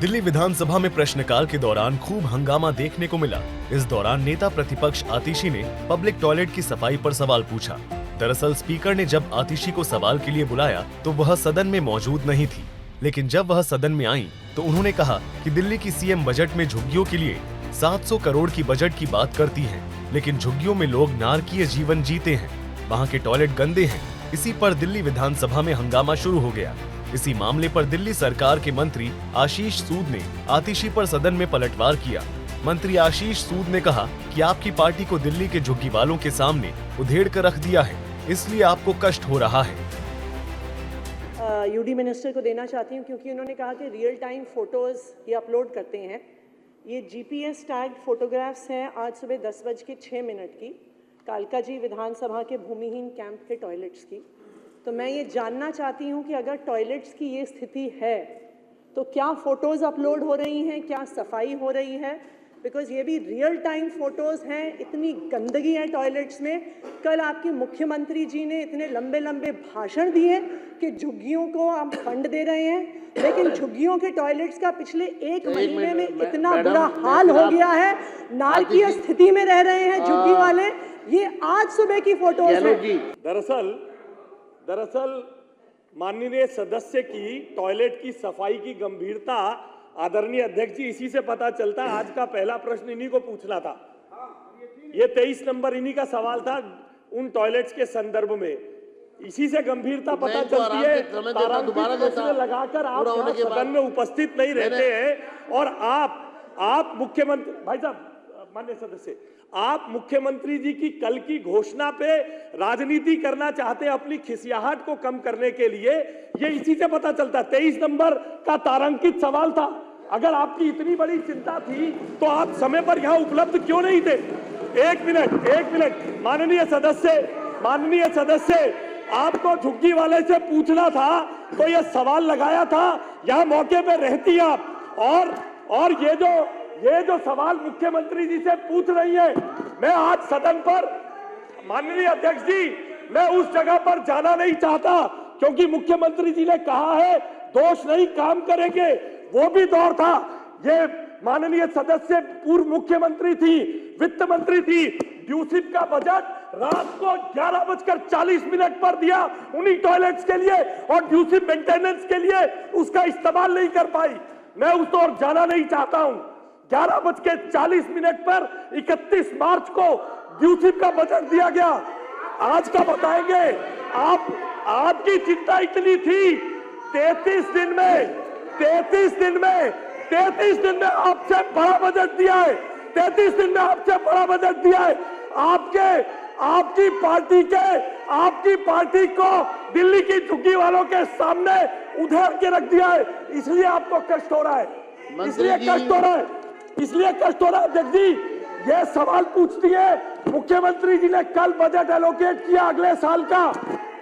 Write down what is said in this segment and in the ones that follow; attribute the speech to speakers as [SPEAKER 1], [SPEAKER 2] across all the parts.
[SPEAKER 1] दिल्ली विधानसभा में प्रश्नकाल के दौरान खूब हंगामा देखने को मिला। इस दौरान नेता प्रतिपक्ष आतिशी ने पब्लिक टॉयलेट की सफाई पर सवाल पूछा। दरअसल स्पीकर ने जब आतिशी को सवाल के लिए बुलाया तो वह सदन में मौजूद नहीं थी, लेकिन जब वह सदन में आई तो उन्होंने कहा कि दिल्ली की सीएम बजट में झुग्गियों के लिए 700 करोड़ की बजट की बात करती हैं, लेकिन झुग्गियों में लोग नारकीय जीवन जीते हैं, वहाँ के टॉयलेट गंदे हैं। इसी पर दिल्ली विधानसभा में हंगामा शुरू हो गया। इसी मामले पर दिल्ली सरकार के मंत्री आशीष सूद ने आतिशी पर सदन में पलटवार किया। मंत्री आशीष सूद ने कहा कि आपकी पार्टी को दिल्ली के झुग्गी वालों के सामने उधेड़ कर रख दिया है, इसलिए आपको कष्ट हो रहा है।
[SPEAKER 2] यूडी मिनिस्टर को देना चाहती हूँ क्योंकि उन्होंने कहा कि रियल टाइम फोटोज ये अपलोड करते हैं। ये जीपीएस टैग फोटोग्राफ्स हैं आज सुबह 10:06 की कालका जी विधानसभा के भूमिहीन कैंप के टॉयलेट्स की। तो मैं ये जानना चाहती हूँ कि अगर टॉयलेट्स की ये स्थिति है तो क्या फोटोज अपलोड हो रही हैं, क्या सफाई हो रही है? बिकॉज ये भी रियल टाइम फोटोज हैं। इतनी गंदगी है टॉयलेट्स में। कल आपके मुख्यमंत्री जी ने इतने लंबे लंबे भाषण दिए कि झुग्गियों को हम फंड दे रहे हैं, लेकिन झुग्गियों के टॉयलेट्स का पिछले एक महीने में इतना बुरा हाल हो गया है, नारकीय स्थिति में रह रहे हैं झुग्गी वाले। ये आज सुबह की फोटोज है।
[SPEAKER 3] दरअसल माननीय सदस्य की टॉयलेट की सफाई की गंभीरता आदरणीय अध्यक्ष जी इसी से पता चलता। आज का पहला प्रश्न इन्हीं को पूछना था। ये 23 नंबर इन्हीं का सवाल था उन टॉयलेट्स के संदर्भ में। इसी से गंभीरता पता चलती है। तारांकित लगाकर आप सदन में उपस्थित नहीं रहते हैं और आप मुख्यमंत्री भाई साहब माननीय सदस्य आप मुख्यमंत्री जी की कल की घोषणा पे राजनीति करना चाहते हैं अपनी खिसियाहट को कम करने के लिए। ये इसी से पता चलता। 23 नंबर का तारांकित सवाल था। अगर आपकी इतनी बड़ी चिंता थी तो आप समय पर यहाँ उपलब्ध क्यों नहीं थे? एक मिनट माननीय सदस्य आपको झुग्गी वाले से पूछना था तो ये सवाल लगाया था, यहाँ मौके पे रहती आप। और ये जो सवाल मुख्यमंत्री जी से पूछ रही है, मैं आज सदन पर माननीय अध्यक्ष जी मैं उस जगह पर जाना नहीं चाहता क्योंकि मुख्यमंत्री जी ने कहा है दोष नहीं काम करेंगे। वो भी दौर था। ये माननीय सदस्य पूर्व मुख्यमंत्री थी, वित्त मंत्री थी। ड्यूसिप का बजट रात को 11:40 पर दिया उन्हीं टॉयलेट्स के लिए और ड्यूसिप मेंटेनेंस के लिए उसका इस्तेमाल नहीं कर पाई। मैं उस दौर जाना नहीं चाहता हूं। 11:40 पर 31 मार्च को ड्यूसिप का बजट दिया गया। आज का बताएंगे। आपकी चिंता इतनी थी 33 दिन में आपसे बड़ा बजट दिया है। 33 दिन में आपसे बड़ा बजट दिया है। आपकी पार्टी को दिल्ली की झुग्गी वालों के सामने उधेड़ के रख दिया है। इसलिए आपको कष्ट हो रहा है। इसलिए कष्ट हो रहा है अध्यक्ष जी। ये सवाल पूछती है मुख्यमंत्री जी ने कल बजट एलोकेट किया अगले साल का।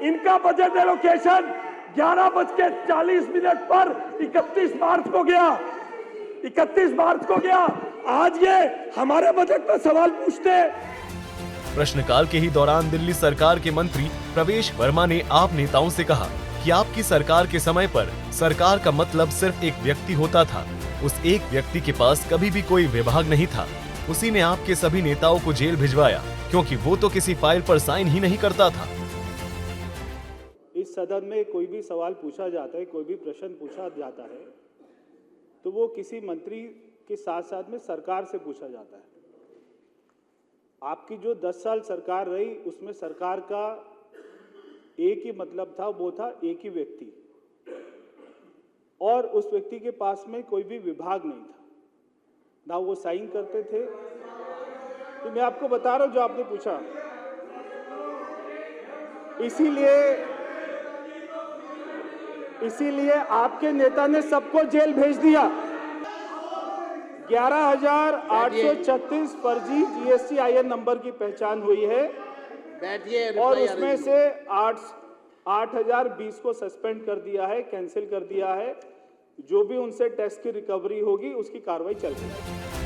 [SPEAKER 3] इनका बजट एलोकेशन 11:40 पर 31 मार्च को गया। आज ये हमारे बजट पर सवाल पूछते हैं।
[SPEAKER 1] प्रश्नकाल के ही दौरान दिल्ली सरकार के मंत्री प्रवेश वर्मा ने आप नेताओं से कहा कि आपकी सरकार के समय पर सरकार का मतलब सिर्फ एक व्यक्ति होता था। उस एक व्यक्ति के पास कभी भी कोई विभाग नहीं था। उसी ने आपके सभी नेताओं को जेल भिजवाया क्योंकि वो तो किसी फाइल पर साइन ही नहीं करता था।
[SPEAKER 4] इस सदन में कोई भी सवाल पूछा जाता है, कोई भी प्रश्न पूछा जाता है तो वो किसी मंत्री के साथ साथ में सरकार से पूछा जाता है। आपकी जो 10 साल सरकार रही उसमें सरकार का एक ही मतलब था, वो था एक ही व्यक्ति और उस व्यक्ति के पास में कोई भी विभाग नहीं था, ना वो साइन करते थे। तो मैं आपको बता रहा हूं जो आपने पूछा, इसीलिए आपके नेता ने सबको जेल भेज दिया। 11,836 फर्जी GSTIN नंबर की पहचान हुई है और उसमें से 8,020 को सस्पेंड कर दिया है, कैंसिल कर दिया है। जो भी उनसे टेस्ट की रिकवरी होगी उसकी कार्रवाई चल रही है।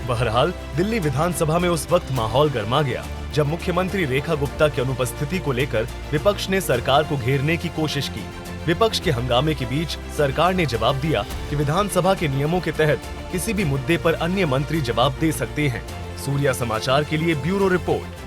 [SPEAKER 1] बहरहाल दिल्ली विधानसभा में उस वक्त माहौल गर्मा गया जब मुख्यमंत्री रेखा गुप्ता की अनुपस्थिति को लेकर विपक्ष ने सरकार को घेरने की कोशिश की। विपक्ष के हंगामे के बीच सरकार ने जवाब दिया कि विधानसभा के नियमों के तहत किसी भी मुद्दे पर अन्य मंत्री जवाब दे सकते हैं। सूर्या समाचार के लिए ब्यूरो रिपोर्ट।